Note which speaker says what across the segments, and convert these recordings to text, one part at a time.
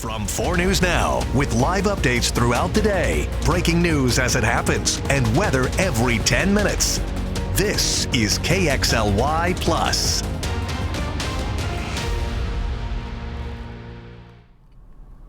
Speaker 1: From 4 News Now, with live updates throughout the day, breaking news as it happens, and weather every 10 minutes. This is KXLY Plus.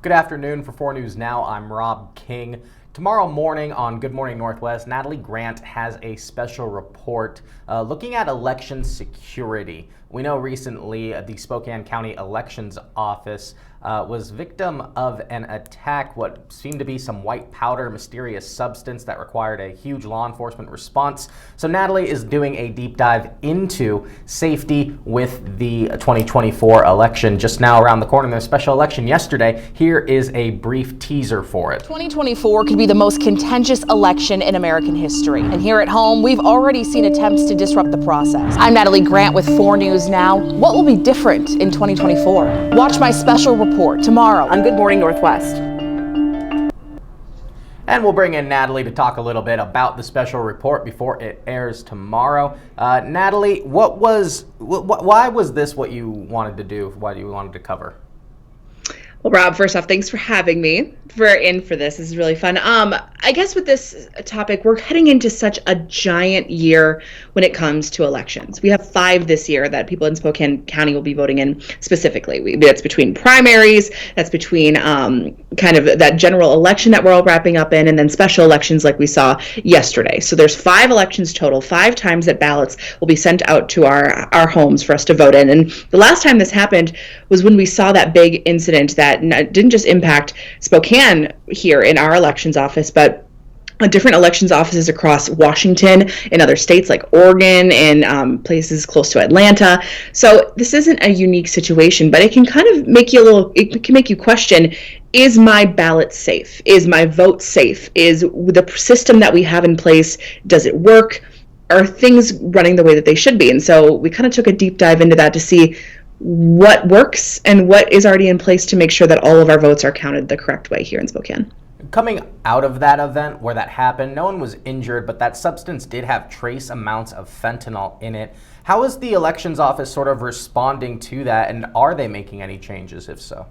Speaker 2: Good afternoon. For 4 News Now, I'm Rob King. Tomorrow morning on Good Morning Northwest, Natalie Grant has a special report looking at election security. We know recently the Spokane County Elections Office was victim of an attack, what seemed to be some white powder, mysterious substance that required a huge law enforcement response. So Natalie is doing a deep dive into safety with the 2024 election just now around the corner. There's a special election yesterday. Here is a brief teaser for it.
Speaker 3: 2024 could be the most contentious election in American history. And here at home, we've already seen attempts to disrupt the process. I'm Natalie Grant with 4 News Now. What will be different in 2024? Watch my special report tomorrow on Good Morning Northwest.
Speaker 2: And we'll bring in Natalie to talk a little bit about the special report before it airs tomorrow. Natalie, why was this what you wanted to do? Why do you wanted to cover?
Speaker 4: Well, Rob, first off, thanks for having me for this. This is really fun. I guess with this topic, we're heading into such a giant year when it comes to elections. We have 5 this year that people in Spokane County will be voting in specifically. That's between primaries, that's between kind of that general election that we're all wrapping up in, and then special elections like we saw yesterday. So there's 5 elections total, 5 times that ballots will be sent out to our homes for us to vote in. And the last time this happened was when we saw that big incident that didn't just impact Spokane here in our elections office, but different elections offices across Washington and other states like Oregon and places close to Atlanta. So this isn't a unique situation, but it can kind of make you it can make you question, is my ballot safe? Is my vote safe? Is the system that we have in place, does it work? Are things running the way that they should be? And so we kind of took a deep dive into that to see what works and what is already in place to make sure that all of our votes are counted the correct way here in Spokane.
Speaker 2: Coming out of that event where that happened, no one was injured, but that substance did have trace amounts of fentanyl in it. How is the elections office sort of responding to that, and are they making any changes, if so?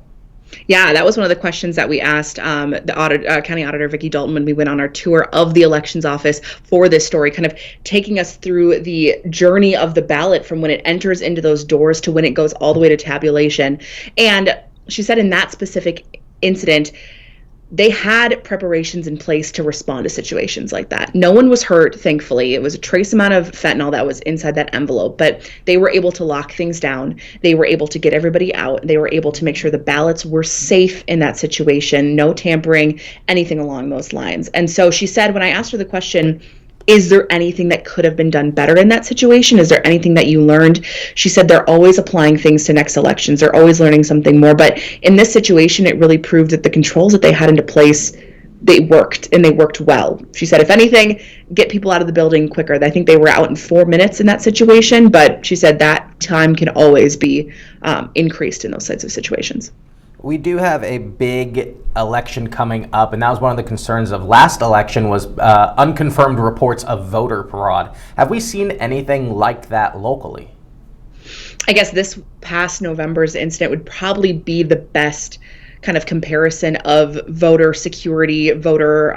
Speaker 4: Yeah, that was one of the questions that we asked the county auditor, Vicki Dalton, when we went on our tour of the elections office for this story, kind of taking us through the journey of the ballot from when it enters into those doors to when it goes all the way to tabulation. And she said in that specific incident, they had preparations in place to respond to situations like that. No one was hurt, thankfully. It was a trace amount of fentanyl that was inside that envelope, but they were able to lock things down. They were able to get everybody out. They were able to make sure the ballots were safe in that situation, no tampering, anything along those lines. And so she said, when I asked her the question, is there anything that could have been done better in that situation? Is there anything that you learned? She said they're always applying things to next elections. They're always learning something more. But in this situation, it really proved that the controls that they had into place, they worked, and they worked well. She said, if anything, get people out of the building quicker. I think they were out in 4 minutes in that situation, but she said that time can always be increased in those types of situations.
Speaker 2: We do have a big election coming up, and that was one of the concerns of last election was unconfirmed reports of voter fraud. Have we seen anything like that locally?
Speaker 4: I guess this past November's incident would probably be the best kind of comparison of voter security, voter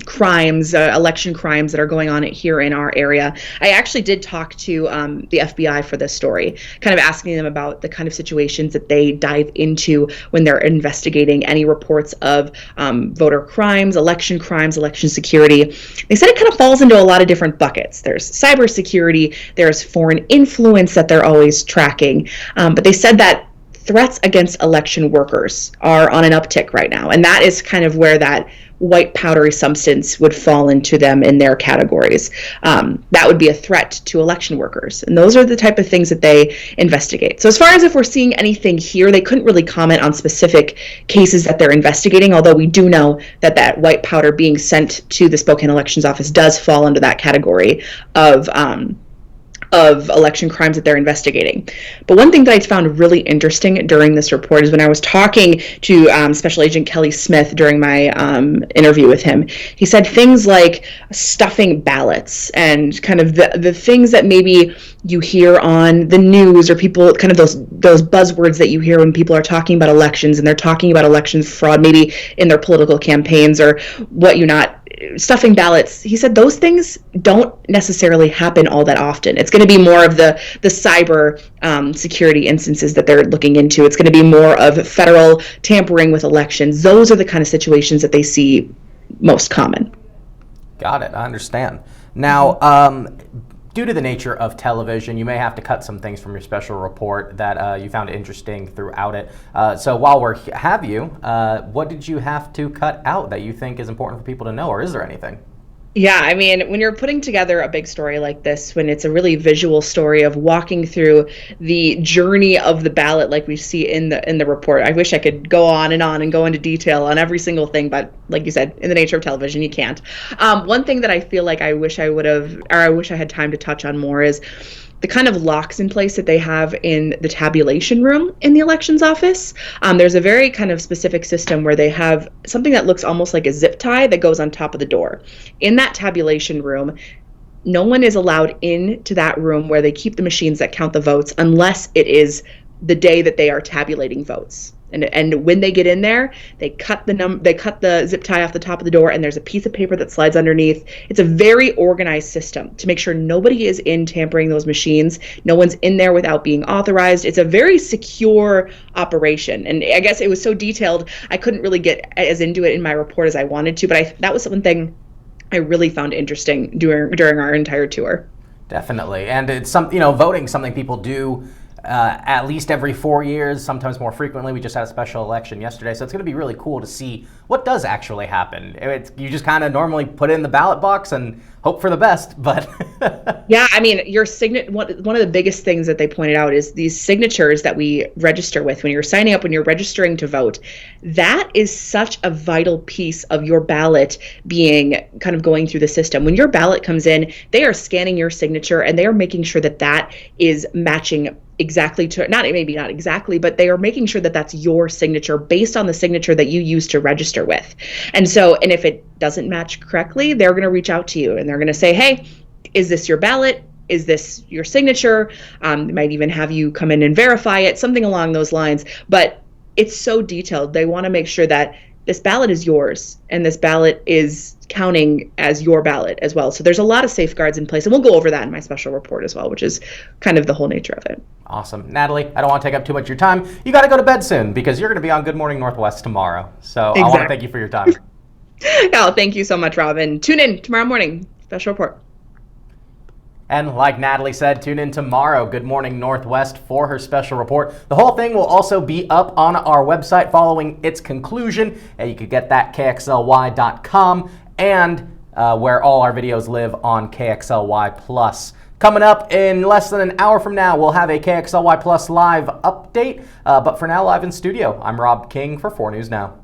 Speaker 4: crimes, election crimes that are going on here in our area. I actually did talk to the FBI for this story, kind of asking them about the kind of situations that they dive into when they're investigating any reports of voter crimes, election security. They said it kind of falls into a lot of different buckets. There's cybersecurity, there's foreign influence that they're always tracking, but they said that threats against election workers are on an uptick right now. And that is kind of where that white powdery substance would fall into them in their categories. That would be a threat to election workers. And those are the type of things that they investigate. So as far as if we're seeing anything here, they couldn't really comment on specific cases that they're investigating, although we do know that that white powder being sent to the Spokane Elections Office does fall under that category of of election crimes that they're investigating. But one thing that I found really interesting during this report is when I was talking to Special Agent Kelly Smith during my interview with him, he said things like stuffing ballots and kind of the things that maybe you hear on the news, or people kind of those buzzwords that you hear when people are talking about elections, and they're talking about election fraud maybe in their political campaigns or what you not. Stuffing ballots, he said those things don't necessarily happen all that often. It's going to be more of the cyber security instances that they're looking into. It's going to be more of federal tampering with elections. Those are the kind of situations that they see most common.
Speaker 2: Got it. I understand. Now, due to the nature of television, you may have to cut some things from your special report that you found interesting throughout it. So while we have you, what did you have to cut out that you think is important for people to know, or is there anything?
Speaker 4: Yeah, I mean, when you're putting together a big story like this, when it's a really visual story of walking through the journey of the ballot like we see in the report, I wish I could go on and go into detail on every single thing, but like you said, in the nature of television, you can't. One thing that I feel like I wish I had time to touch on more is the kind of locks in place that they have in the tabulation room in the elections office. There's a very kind of specific system where they have something that looks almost like a zip tie that goes on top of the door. In that tabulation room, no one is allowed into that room where they keep the machines that count the votes unless it is the day that they are tabulating votes. And when they get in there, they cut the zip tie off the top of the door, and there's a piece of paper that slides underneath. It's a very organized system to make sure nobody is in tampering those machines. No one's in there without being authorized. It's a very secure operation. And I guess it was so detailed, I couldn't really get as into it in my report as I wanted to, but that was one thing I really found interesting during our entire tour.
Speaker 2: Definitely. And it's voting something people do at least every 4 years, sometimes more frequently. We just had a special election yesterday, so it's going to be really cool to see what does actually happen. You just kind of normally put it in the ballot box and hope for the best, but
Speaker 4: yeah, I mean, one of the biggest things that they pointed out is these signatures that we register with when you're signing up, when you're registering to vote. That is such a vital piece of your ballot being kind of going through the system. When your ballot comes in, they are scanning your signature and they are making sure that that is matching exactly to, not exactly, but they are making sure that that's your signature based on the signature that you use to register with. And if it doesn't match correctly, they're going to reach out to you and they're going to say, hey, is this your ballot? Is this your signature? They might even have you come in and verify it, something along those lines. But it's so detailed. They want to make sure that this ballot is yours and this ballot is counting as your ballot as well. So there's a lot of safeguards in place, and we'll go over that in my special report as well, which is kind of the whole nature of it.
Speaker 2: Awesome. Natalie, I don't want to take up too much of your time. You got to go to bed soon because you're going to be on Good Morning Northwest tomorrow. So exactly. I want to thank you for your time.
Speaker 4: Oh, thank you so much, Robin. Tune in tomorrow morning, special report.
Speaker 2: And like Natalie said, tune in tomorrow, Good Morning Northwest, for her special report. The whole thing will also be up on our website following its conclusion. You could get that KXLY.com and where all our videos live on KXLY Plus. Coming up in less than an hour from now, we'll have a KXLY Plus live update. But for now, live in studio, I'm Rob King for 4 News Now.